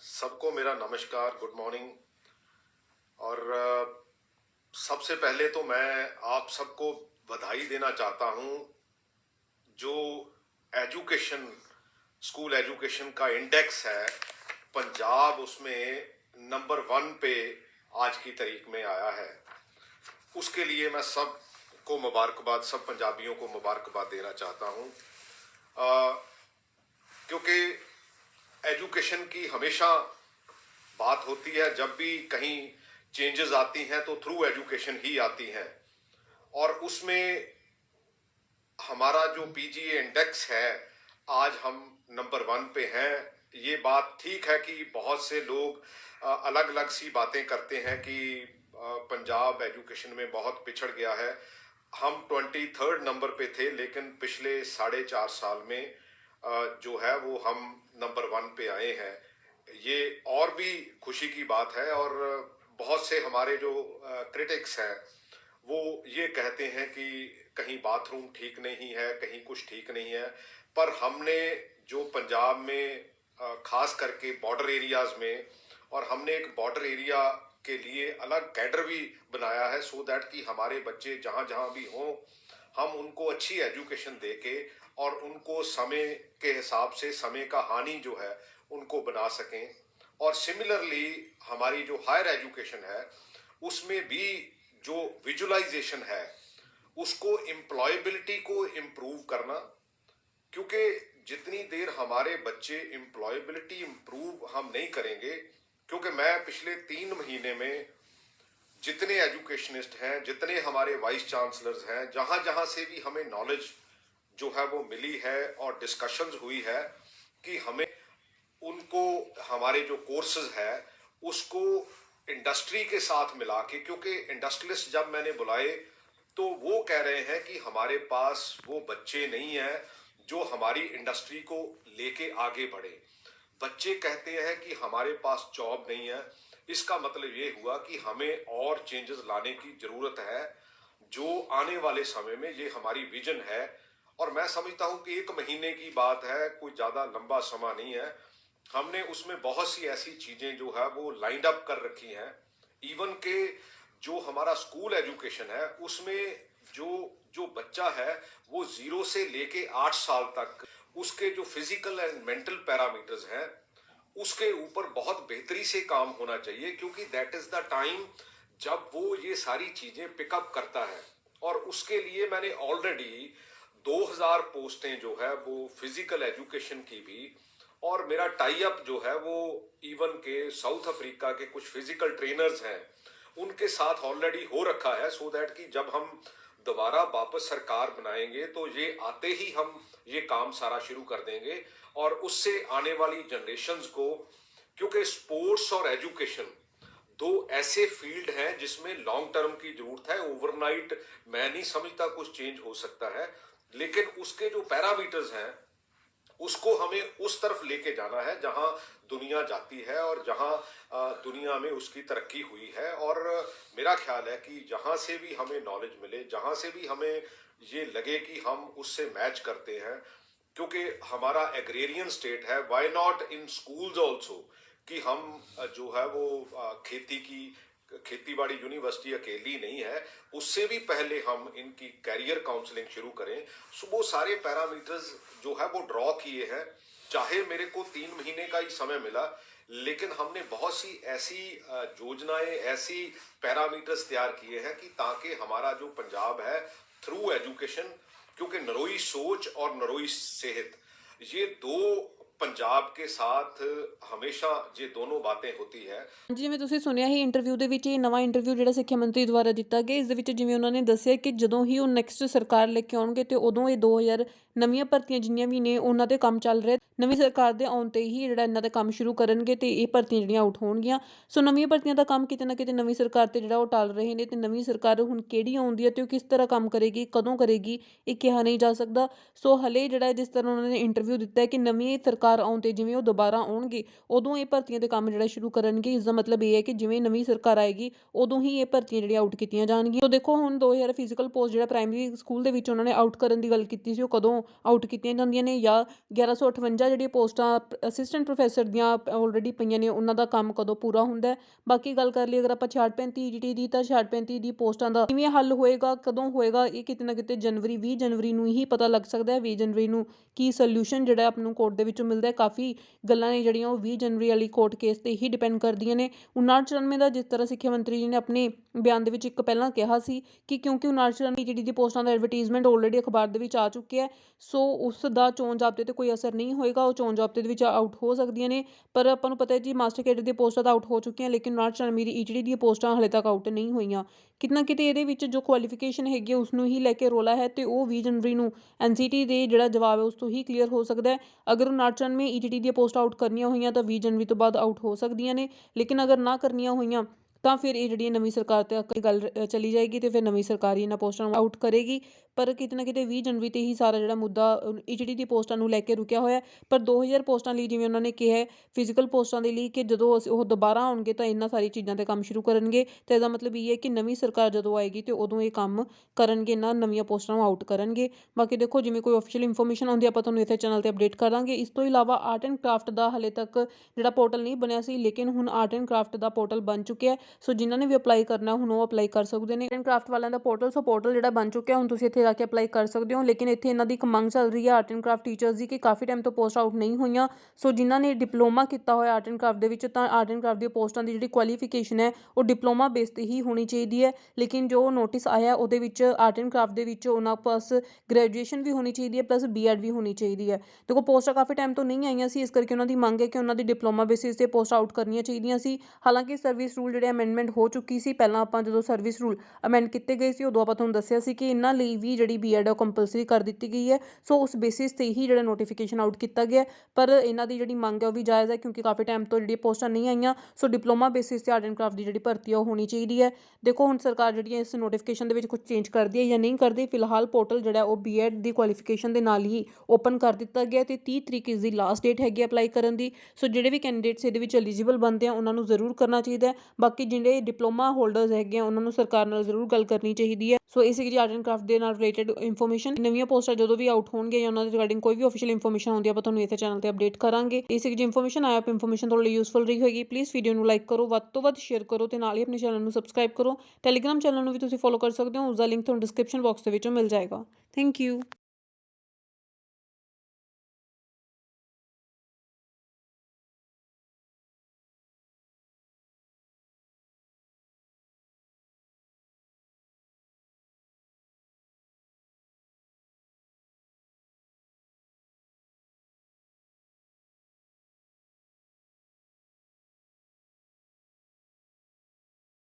सबको मेरा नमस्कार, गुड मॉर्निंग। और सबसे पहले तो मैं आप सबको बधाई देना चाहता हूँ। जो एजुकेशन, स्कूल एजुकेशन का इंडेक्स है, पंजाब उसमें नंबर 1 पे आज की तारीख में आया है। उसके लिए मैं सबको मुबारकबाद, सब पंजाबियों को मुबारकबाद देना चाहता हूँ, क्योंकि एजुकेशन की हमेशा बात होती है। जब भी कहीं चेंजेस आती हैं तो थ्रू एजुकेशन ही आती हैं। और उसमें हमारा जो पीजीए इंडेक्स है, आज हम नंबर 1 पे हैं। ये बात ठीक है कि बहुत से लोग अलग अलग सी बातें करते हैं कि पंजाब एजुकेशन में बहुत पिछड़ गया है। हम 23rd नंबर पे थे, लेकिन पिछले 4.5 साल में जो है वो हम नंबर 1 पे आए हैं। ये और भी खुशी की बात है। और बहुत से हमारे जो क्रिटिक्स हैं वो ये कहते हैं कि कहीं बाथरूम ठीक नहीं है, कहीं कुछ ठीक नहीं है। पर हमने जो पंजाब में खास करके बॉर्डर एरियाज में, और हमने एक बॉर्डर एरिया के लिए अलग कैडर भी बनाया है, सो दैट कि हमारे बच्चे जहाँ जहाँ भी हों, हम उनको अच्छी एजुकेशन दे के और उनको समय के हिसाब से समय का हानि जो है उनको बना सकें। और सिमिलरली हमारी जो हायर एजुकेशन है उसमें भी जो विजुअलाइजेशन है उसको, एम्प्लॉयबिलिटी को इम्प्रूव करना। क्योंकि जितनी देर हमारे बच्चे एम्प्लॉयबिलिटी इम्प्रूव हम नहीं करेंगे, क्योंकि मैं पिछले 3 महीने में जितने एजुकेशनिस्ट हैं, जितने हमारे वाइस चांसलर्स हैं, जहां जहां से भी हमें नॉलेज जो है वो मिली है और डिस्कशंस हुई है कि हमें उनको, हमारे जो कोर्सेज है उसको इंडस्ट्री के साथ मिला के, क्योंकि इंडस्ट्रियलिस्ट जब मैंने बुलाए तो वो कह रहे हैं कि हमारे पास वो बच्चे नहीं हैं जो हमारी इंडस्ट्री को लेके आगे बढ़े। बच्चे कहते हैं कि हमारे पास जॉब नहीं है। इसका मतलब ये हुआ कि हमें और चेंजेस लाने की जरूरत है, जो आने वाले समय में ये हमारी विजन है। और मैं समझता हूं कि 1 महीने की बात है, कोई ज्यादा लंबा समय नहीं है। हमने उसमें बहुत सी ऐसी चीजें जो है वो लाइंड अप कर रखी हैं। इवन के जो हमारा स्कूल एजुकेशन है उसमें जो जो बच्चा है वो 0 से लेके 8 साल तक उसके जो फिजिकल एंड मेंटल पैरामीटर्स हैं उसके ऊपर बहुत बेहतरी से काम होना चाहिए, क्योंकि दैट इज द टाइम जब वो ये सारी चीजें पिकअप करता है। और उसके लिए मैंने ऑलरेडी 2000 पोस्टें जो है वो फिजिकल एजुकेशन की भी, और मेरा टाई अप जो है वो इवन के साउथ अफ्रीका के कुछ फिजिकल ट्रेनर्स हैं उनके साथ ऑलरेडी हो रखा है, सो दैट कि जब हम दोबारा वापस सरकार बनाएंगे तो ये आते ही हम ये काम सारा शुरू कर देंगे। और उससे आने वाली जनरेशन्स को, क्योंकि स्पोर्ट्स और एजुकेशन दो ऐसे फील्ड हैं जिसमें लॉन्ग टर्म की जरूरत है। ओवरनाइट मैं नहीं समझता कुछ चेंज हो सकता है, लेकिन उसके जो पैरामीटर्स हैं उसको हमें उस तरफ लेके जाना है जहां दुनिया जाती है और जहां दुनिया में उसकी तरक्की हुई है। और मेरा ख्याल है कि जहां से भी हमें नॉलेज मिले, जहां से भी हमें ये लगे कि हम उससे मैच करते हैं, क्योंकि हमारा एग्रेरियन स्टेट है, why not in schools also कि हम जो है वो खेती बाड़ी यूनिवर्सिटी अकेली नहीं है, उससे भी पहले हम इनकी कैरियर काउंसलिंग शुरू करें। सो वो सारे पैरामीटर्स जो है वो ड्रॉ किए हैं। चाहे मेरे को 3 महीने का ही समय मिला, लेकिन हमने बहुत सी ऐसी योजनाएं, ऐसी पैरामीटर्स तैयार किए हैं कि ताकि हमारा जो पंजाब है थ्रू एजुकेशन, क्योंकि नरोई सोच और नरोई सेहत, ये दो पंजाब के साथ हमेशा ये दोनों बातें होती है। ਜਿਵੇਂ ਤੁਸੀਂ ਸੁਣਿਆ ਹੀ ਇੰਟਰਵਿਊ ਦੇ ਵਿੱਚ, ਇਹ ਨਵਾਂ ਇੰਟਰਵਿਊ ਜਿਹੜਾ ਸਿੱਖਿਆ ਮੰਤਰੀ ਦੁਆਰਾ ਦਿੱਤਾ ਗਿਆ, ਇਸ ਦੇ ਵਿੱਚ ਜਿਵੇਂ ਉਹਨਾਂ ਨੇ ਦੱਸਿਆ ਕਿ ਜਦੋਂ ਹੀ ਉਹ ਨੈਕਸਟ ਸਰਕਾਰ ਲੈ ਕੇ ਆਉਣਗੇ ਤੇ ਉਦੋਂ ਇਹ 2000 ਨਵੀਆਂ ਭਰਤੀਆਂ ਜਿੰਨੀਆਂ ਵੀ ਨੇ ਉਹਨਾਂ ਤੇ ਕੰਮ ਚੱਲ ਰਿਹਾ। ਨਵੀਂ ਸਰਕਾਰ ਦੇ ਆਉਣ ਤੇ ਹੀ ਜਿਹੜਾ ਇਹਨਾਂ ਦਾ ਕੰਮ ਸ਼ੁਰੂ ਕਰਨਗੇ ਤੇ ਇਹ ਭਰਤੀਆਂ ਜਿਹੜੀਆਂ ਆਊਟ ਹੋਣਗੀਆਂ। ਸੋ ਨਵੀਆਂ ਭਰਤੀਆਂ ਦਾ ਕੰਮ ਕਿਤੇ ਨਾ ਕਿਤੇ ਨਵੀਂ ਸਰਕਾਰ ਤੇ ਜਿਹੜਾ ਉਹ ਟਾਲ ਰਹੇ ਨੇ, ਤੇ ਨਵੀਂ ਸਰਕਾਰ ਹੁਣ ਕਿਹੜੀ ਆਉਂਦੀ ਹੈ ਤੇ ਉਹ ਕਿਸ ਤਰ੍ਹਾਂ ਕੰਮ ਕਰੇਗੀ, ਕਦੋਂ ਕਰੇਗੀ, ਇਹ ਕਿਹਾ ਨਹੀਂ ਜਾ ਸਕਦਾ। ਸੋ ਹਲੇ ਜਿਹੜਾ ਜਿਸ ਤਰ੍ਹਾਂ ਉਹਨਾਂ ਨੇ ਇੰਟਰਵਿਊ ਦਿੱਤਾ ਹੈ ਕਿ ਨਵੀਂ ਸਰਕਾਰ ਸਰਕਾਰ ਆਉਣ 'ਤੇ ਜਿਵੇਂ ਉਹ ਦੁਬਾਰਾ ਆਉਣਗੇ ਉਦੋਂ ਇਹ ਭਰਤੀਆਂ ਦੇ ਕੰਮ ਜਿਹੜਾ ਸ਼ੁਰੂ ਕਰਨਗੇ। ਇਸ ਦਾ ਮਤਲਬ ਇਹ ਹੈ ਕਿ ਜਿਵੇਂ ਨਵੀਂ ਸਰਕਾਰ ਆਏਗੀ ਉਦੋਂ ਹੀ ਇਹ ਭਰਤੀਆਂ ਜਿਹੜੀਆਂ ਆਊਟ ਕੀਤੀਆਂ ਜਾਣਗੀਆਂ। ਸੋ ਦੇਖੋ ਹੁਣ 2000 ਫਿਜ਼ੀਕਲ ਪੋਸਟ ਜਿਹੜਾ ਪ੍ਰਾਇਮਰੀ ਸਕੂਲ ਦੇ ਵਿੱਚ ਉਹਨਾਂ ਨੇ ਆਊਟ ਕਰਨ ਦੀ ਗੱਲ ਕੀਤੀ ਸੀ, ਉਹ ਕਦੋਂ ਆਊਟ ਕੀਤੀਆਂ ਜਾਂਦੀਆਂ ਨੇ, ਜਾਂ 1158 ਜਿਹੜੀਆਂ ਪੋਸਟਾਂ ਅਸਿਸਟੈਂਟ ਪ੍ਰੋਫੈਸਰ ਦੀਆਂ ਆਲਰੇਡੀ ਪਈਆਂ ਨੇ ਉਹਨਾਂ ਦਾ ਕੰਮ ਕਦੋਂ ਪੂਰਾ ਹੁੰਦਾ ਹੈ। ਬਾਕੀ ਗੱਲ ਕਰ ਲਈ ਅਗਰ ਆਪਾਂ 6635 EGT ਦੀ, ਤਾਂ 6635 ਦੀ ਪੋਸਟਾਂ ਦਾ ਕਿਵੇਂ ਹੱਲ ਹੋਏਗਾ, ਕਦੋਂ ਹੋਏਗਾ, ਇਹ ਕਿਤੇ ਨਾ ਕਿਤੇ 20 ਜਨਵਰੀ ਨੂੰ ਹੀ ਪਤਾ ਲੱਗ ਸਕਦਾ ਹੈ। 20 ਜਨਵਰੀ ਨੂੰ ਕੀ ਸੋਲਿਊਸ਼ਨ ਜਿਹੜਾ ਆਪ ਨੂੰ ਕੋਰਟ ਦੇ ਵਿੱਚੋਂ ਮਿਲਦਾ ਹੈ। ਕਾਫੀ ਗੱਲਾਂ ਨੇ ਜਿਹੜੀਆਂ ਉਹ 20 ਜਨਵਰੀ ਵਾਲੀ ਕੋਰਟ ਕੇਸ ਤੇ ਹੀ ਡਿਪੈਂਡ ਕਰਦੀਆਂ ਨੇ। 5994 ਦਾ ਜਿਸ ਤਰ੍ਹਾਂ ਸਿੱਖਿਆ ਮੰਤਰੀ ਜੀ ਨੇ ਆਪਣੇ ਬਿਆਨ ਦੇ ਵਿੱਚ ਇੱਕ ਪਹਿਲਾਂ ਕਿਹਾ ਸੀ ਕਿ ਕਿਉਂਕਿ 5994 EGT ਦੀ ਪੋਸਟਾਂ ਦਾ ਐਡਵਰਟੀਜ਼ਮੈਂਟ ਆਲਰੇਡੀ ਅਖਬਾਰ ਦੇ ਵਿੱਚ ਆ ਚੁੱਕਿਆ ਹੈ, ਸੋ ਉਸ ਦਾ ਚੋਣ ਜ਼ਾਬਤੇ ਤੇ ਕੋਈ ਅਸਰ ਨਹੀਂ ਹੋਏਗਾ, ਉਹ ਚੋਣ ਜ਼ਾਬਤੇ ਦੇ ਵਿੱਚ ਆਊਟ ਹੋ ਸਕਦੀਆਂ ਨੇ। ਪਰ ਆਪਾਂ ਨੂੰ ਪਤਾ ਹੈ ਜੀ ਮਾਸਟਰ ਕੈਡਰ ਦੀਆਂ ਪੋਸਟਾਂ ਤਾਂ ਆਊਟ ਹੋ ਚੁੱਕੀਆਂ, ਲੇਕਿਨ 5994 ਦੀ EGT ਦੀਆਂ ਪੋਸਟਾਂ ਹਾਲੇ ਤੱਕ ਆਊਟ ਨਹੀਂ ਹੋਈਆਂ। ਕਿਤੇ ਨਾ ਕਿਤੇ ਇਹਦੇ ਵਿੱਚ ਜੋ ਕੁਆਲੀਫਿਕੇਸ਼ਨ ਹੈਗੀ ਉਸ ਨੂੰ ਹੀ ਲੈ ਕੇ ਰੋਲਾ ਹੈ, ਤੇ ਉਹ 20 ਜਨਵਰੀ ਨੂੰ NCT ਦੇ ਜਿਹੜਾ ਜਵਾਬ ਹੈ ਉਸ ਤੋਂ ਹੀ ਕਲੀਅਰ ਹੋ ਸਕਦਾ ਹੈ। ਅਗਰ 5994 EGT ਦੀਆਂ ਪੋਸਟਾਂ ਆਊਟ ਕਰਨੀਆਂ ਹੋਈਆਂ ਤਾਂ 20 ਜਨਵਰੀ ਤੋਂ ਬਾਅਦ ਆਊਟ ਹੋ ਸਕਦੀਆਂ ਨੇ, ਲੇਕਿਨ ਅਗਰ ਨਾ ਕਰਨੀਆਂ ਹੋਈਆਂ ਤਾਂ ਫਿਰ ਇਹ ਜਿਹੜੀ ਨਵੀਂ ਸਰਕਾਰ ਤੇ ਗੱਲ ਚਲੀ ਜਾਏਗੀ ਤੇ ਫਿਰ ਨਵੀਂ ਸਰਕਾਰ ਹੀ ਇਹਨਾਂ ਪੋਸਟਾਂ ਨੂੰ ਆਊਟ ਕਰੇਗੀ। ਪਰ ਕਿਤੇ ਨਾ ਕਿਤੇ 20 ਜਨਵਰੀ ਤੇ ਹੀ ਸਾਰਾ ਜਿਹੜਾ ਮੁੱਦਾ EGT ਦੀ ਪੋਸਟਾਂ ਨੂੰ ਲੈ ਕੇ ਰੁਕਿਆ ਹੋਇਆ। ਪਰ 2000 ਪੋਸਟਾਂ ਲਈ ਜਿਵੇਂ ਉਹਨਾਂ ਨੇ ਕਿਹਾ ਫਿਜ਼ੀਕਲ ਪੋਸਟਾਂ ਦੇ ਲਈ ਕਿ ਜਦੋਂ ਉਹ ਦੁਬਾਰਾ ਆਉਣਗੇ ਤਾਂ ਇਹਨਾਂ ਸਾਰੀ ਚੀਜ਼ਾਂ ਤੇ ਕੰਮ ਸ਼ੁਰੂ ਕਰਨਗੇ, ਤੇ ਇਹਦਾ ਮਤਲਬ ਇਹ ਹੈ ਕਿ ਨਵੀਂ ਸਰਕਾਰ ਜਦੋਂ ਆਏਗੀ ਤੇ ਉਦੋਂ ਇਹ ਕੰਮ ਕਰਨਗੇ, ਇਹਨਾਂ ਨਵੀਆਂ ਪੋਸਟਾਂ ਨੂੰ ਆਊਟ ਕਰਨਗੇ। ਬਾਕੀ ਦੇਖੋ ਜਿਵੇਂ ਕੋਈ ਆਫੀਸ਼ੀਅਲ ਇਨਫੋਰਮੇਸ਼ਨ ਆਉਂਦੀ ਆਪਾਂ ਤੁਹਾਨੂੰ ਇੱਥੇ ਚੈਨਲ ਤੇ ਅਪਡੇਟ ਕਰਾਂਗੇ। ਇਸ ਤੋਂ ਇਲਾਵਾ ਆਰਟ ਐਂਡ ਕਰਾਫਟ ਦਾ ਹਾਲੇ ਤੱਕ ਜਿਹੜਾ ਪੋਰਟਲ ਨਹੀਂ ਬਣਿਆ ਸੀ, ਲੇਕਿਨ ਹੁਣ art and craft the portal ਬਣ ਚੁੱਕਿਆ। ਸੋ ਜਿਨ੍ਹਾਂ ਨੇ ਵੀ ਅਪਲਾਈ ਕਰਨਾ ਹੁਣ ਉਹ ਅਪਲਾਈ ਕਰ ਸਕਦੇ ਨੇ। ਆਰਟ ਐਂਡ ਕਰਾਫਟ ਵਾਲਿਆਂ ਦਾ ਪੋਰਟਲ, ਸੋ ਪੋਰਟਲ ਜਿਹੜਾ ਬਣ ਚੁੱਕਿਆ, ਹੁਣ ਤੁਸੀਂ ਇੱਥੇ ਜਾ ਕੇ ਅਪਲਾਈ ਕਰ ਸਕਦੇ ਹੋ। ਲੇਕਿਨ ਇੱਥੇ ਇਹਨਾਂ ਦੀ ਇੱਕ ਮੰਗ ਚੱਲ ਰਹੀ ਹੈ ਆਰਟ ਐਂਡ ਕਰਾਫਟ ਟੀਚਰਸ ਦੀ ਕਿ ਕਾਫੀ ਟਾਈਮ ਤੋਂ ਪੋਸਟ ਆਊਟ ਨਹੀਂ ਹੋਈਆਂ। ਸੋ ਜਿਨ੍ਹਾਂ ਨੇ ਡਿਪਲੋਮਾ ਕੀਤਾ ਹੋਇਆ ਆਰਟ ਐਂਡ ਕਰਾਫਟ ਦੇ ਵਿੱਚ, ਤਾਂ ਆਰਟ ਐਂਡ ਕਰਾਫਟ ਦੀਆਂ ਪੋਸਟਾਂ ਦੀ ਜਿਹੜੀ ਕੁਆਲੀਫਿਕੇਸ਼ਨ ਹੈ ਉਹ ਡਿਪਲੋਮਾ ਬੇਸ ਤੇ ਹੀ ਹੋਣੀ ਚਾਹੀਦੀ ਹੈ। ਲੇਕਿਨ ਜੋ ਨੋਟਿਸ ਆਇਆ ਉਹਦੇ ਵਿੱਚ ਆਰਟ ਐਂਡ ਕਰਾਫਟ ਦੇ ਵਿੱਚ ਉਹਨਾਂ ਪਾਸ ਗ੍ਰੈਜੂਏਸ਼ਨ ਵੀ ਹੋਣੀ ਚਾਹੀਦੀ ਹੈ ਪਲੱਸ BEd ਵੀ ਹੋਣੀ ਚਾਹੀਦੀ ਹੈ। ਦੇਖੋ ਪੋਸਟਾਂ ਕਾਫੀ ਟਾਈਮ ਤੋਂ ਨਹੀਂ ਆਈਆਂ ਸੀ, ਇਸ ਕਰਕੇ ਉਹਨਾਂ ਦੀ ਮੰਗ ਹੈ ਕਿ ਉਹਨਾਂ ਦੀ ਡਿਪਲੋਮਾ ਬੇਸਿਸ ਤੇ ਪੋਸਟ ਆਊਟ ਕਰਨੀਆਂ ਚਾਹੀਦੀਆਂ ਸੀ। ਹਾਲਾਂਕਿ ਸਰਵਿਸ ਰੂਲ ਜਿਹੜੇ ਅਮੈਂਡਮੈਂਟ ਹੋ ਚੁੱਕੀ ਸੀ, ਪਹਿਲਾਂ ਆਪਾਂ ਜਦੋਂ ਸਰਵਿਸ ਰੂਲ ਅਮੈਂਡ ਕੀਤੇ ਗਏ ਸੀ ਉਦੋਂ ਆਪਾਂ ਤੁਹਾਨੂੰ ਦੱਸਿਆ ਸੀ ਕਿ ਇਹਨਾਂ ਲਈ ਵੀ ਜਿਹੜੀ BEd ਹੈ ਉਹ ਕੰਪਲਸਰੀ ਕਰ ਦਿੱਤੀ ਗਈ ਹੈ। ਸੋ ਉਸ ਬੇਸਿਸ ਤੇ ਹੀ ਜਿਹੜਾ ਨੋਟੀਫਿਕੇਸ਼ਨ ਆਊਟ ਕੀਤਾ ਗਿਆ। ਪਰ ਇਹਨਾਂ ਦੀ ਜਿਹੜੀ ਮੰਗ ਹੈ ਉਹ ਵੀ ਜਾਇਜ਼ ਹੈ, ਕਿਉਂਕਿ ਕਾਫੀ ਟਾਈਮ ਤੋਂ ਜਿਹੜੀਆਂ ਪੋਸਟਾਂ ਨਹੀਂ ਆਈਆਂ। ਸੋ ਡਿਪਲੋਮਾ ਬੇਸਿਸ ਤੇ ਆਰਟ ਐਂਡ ਕਰਾਫਟ ਦੀ ਜਿਹੜੀ ਭਰਤੀ ਹੈ ਉਹ ਹੋਣੀ ਚਾਹੀਦੀ ਹੈ। ਦੇਖੋ ਹੁਣ ਸਰਕਾਰ ਜਿਹੜੀ ਹੈ ਇਸ ਨੋਟੀਫਿਕੇਸ਼ਨ ਦੇ ਵਿੱਚ ਕੁਝ ਚੇਂਜ ਕਰਦੀ ਹੈ ਜਾਂ ਨਹੀਂ ਕਰਦੀ। ਫਿਲਹਾਲ ਪੋਰਟਲ ਜਿਹੜਾ ਉਹ BEd ਦੀ ਕੁਆਲੀਫਿਕੇਸ਼ਨ ਦੇ ਨਾਲ ਹੀ ਓਪਨ ਕਰ ਦਿੱਤਾ ਗਿਆ, ਤੇ 30 ਤਰੀਕ ਇਸ ਦੀ ਲਾਸਟ ਡੇਟ ਹੈਗੀ ਅਪਲਾਈ ਕਰਨ ਦੀ। ਸੋ ਜਿਹੜੇ ਵੀ ਕੈਂਡੀਡੇਟਸ ਇਹਦੇ ਵਿੱਚ ਐਲੀਜੀਬਲ ਬਣਦੇ ਆ ਉਹਨਾਂ ਨੂੰ ਜ਼ਰੂਰ ਕਰਨਾ ਚਾਹੀਦਾ ਹੈ। ਬਾਕੀ ਜਿਹੜੇ ਡਿਪਲੋਮਾ ਹੋਲਡਰਸ ਹੈਗੇ ਆ ਉਹਨਾਂ ਨੂੰ ਸਰਕਾਰ ਨਾਲ ਜ਼ਰੂਰ ਗੱਲ ਕਰਨੀ ਚਾਹੀਦੀ ਹੈ। ਸੋ ਇਹ ਸੀਗੀ ਆਰਟ ਐਂਡ ਕਰਾਫਟ ਦੇ ਨਾਲ ਰਿਲੇਟਡ ਇਨਫੋਰਮੇਸ਼ਨ। ਨਵੀਆਂ ਪੋਸਟਾਂ ਜਦੋਂ ਵੀ ਆਊਟ ਹੋਣਗੀਆਂ ਜਾਂ ਉਹਨਾਂ ਦੇ ਰਿਗਾਰਡਿੰਗ ਕੋਈ ਵੀ ਆਫੀਸ਼ੀਅਲ ਇਨਫੋਰਮੇਸ਼ਨ ਆਉਂਦੀ ਆਪਾਂ ਤੁਹਾਨੂੰ ਇੱਥੇ ਚੈਨਲ ਤੇ ਅਪਡੇਟ ਕਰਾਂਗੇ। ਇਹ ਸੀਗੀ ਇਨਫੋਰਮੇਸ਼ਨ। ਆਇਆ ਆਪ ਇਨਫੋਰਮੇਸ਼ਨ ਤੁਹਾਡੇ ਲਈ ਯੂਸਫੁਲ ਰਹੀ ਹੋਏਗੀ, ਪਲੀਜ਼ ਵੀਡੀਓ ਨੂੰ ਲਾਈਕ ਕਰੋ, ਵੱਧ ਤੋਂ ਵੱਧ ਸ਼ੇਅਰ ਕਰੋ, ਤੇ ਨਾਲ ਹੀ ਆਪਣੇ ਚੈਨਲ ਨੂੰ ਸਬਸਕ੍ਰਾਈਬ ਕਰੋ। ਟੈਲੀਗ੍ਰਾਮ ਚੈਨਲ ਨੂੰ ਵੀ ਤੁਸੀਂ ਫੋਲੋ ਕਰ ਸਕਦੇ ਹੋ, ਉਸਦਾ ਲਿੰਕ ਤੁਹਾਨੂੰ ਡਿਸਕ੍ਰਿਪਸ਼ਨ ਬਾਕਸ ਦੇ ਵਿੱਚੋਂ ਮਿਲ ਜਾਏਗਾ। Thank you.